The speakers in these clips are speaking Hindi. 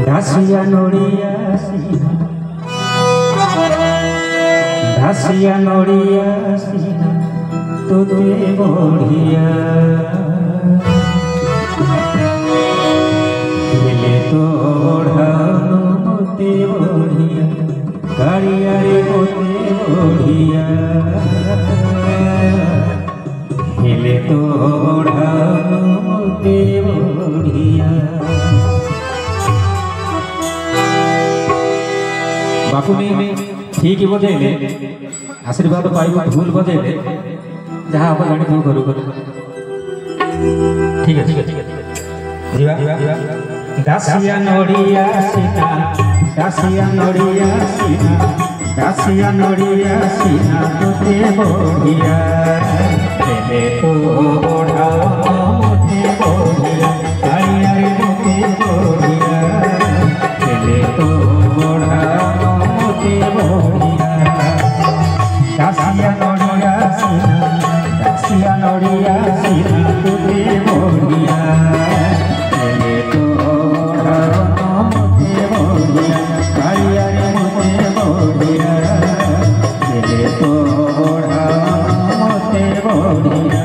घासिया नड़िया सीना घासिया नड़िया सीना तोते बढ़िया खेले तो ओढ़ानो मोते बढ़िया गाड़िया रे मोते बढ़िया खेले तो ओढ़ानो मोते बढ़िया। बापू ने ठीक ही बजेले आशीर्वाद पाइब भूल बजेले जहाँ आप जानी भूल करू ठीक है ठीक है घासिया नड़िया सीना घासिया नड़िया सीना घासिया नड़िया सीना तोते बढ़िया खेले तो ओढ़ानो मोते बढ़िया गाड़िया रे मोते बढ़िया खेले तो ओढ़ानो मोते बढ़िया। घासिया नड़िया सीना घासिया नड़िया सीना तोते बढ़िया खेले तो ओढ़ानो मोते बढ़िया गाड़िया रे मोते बढ़िया खेले तो ओढ़ानो मोते बढ़िया।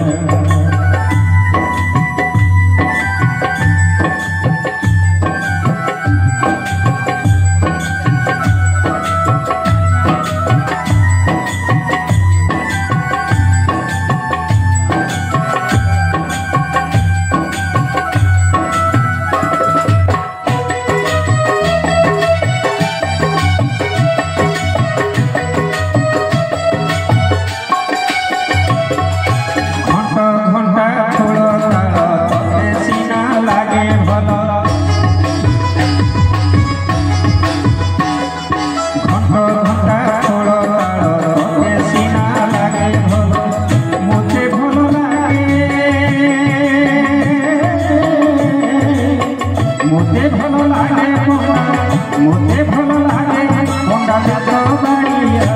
मोते भल लागे मुंडा तो बाड़िया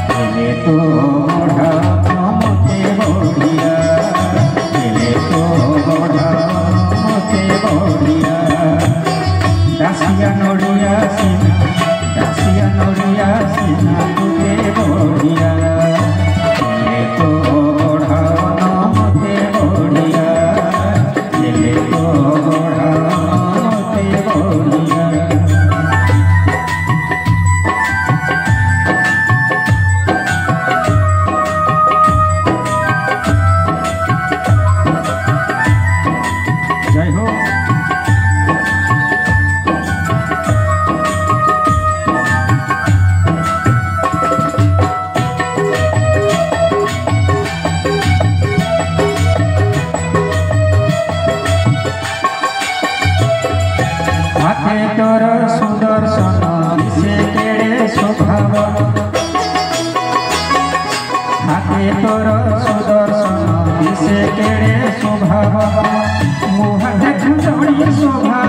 खेले तो ओढ़ानो मोते बढ़िया खेले तो ओढ़ानो मोते बढ़िया। घासिया नड़िया सीना घासिया नड़िया सीना तोते बढ़िया खेले तो ओढ़ानो मोते बढ़िया खेले तो ओढ़ानो मोते बढ़िया। जय हो हाथे तोर सुदर्शन से केड़े स्वभाव हाथे तोर सुदर्शन से केड़े स्वभाव मुह देख जोड़ी शोभा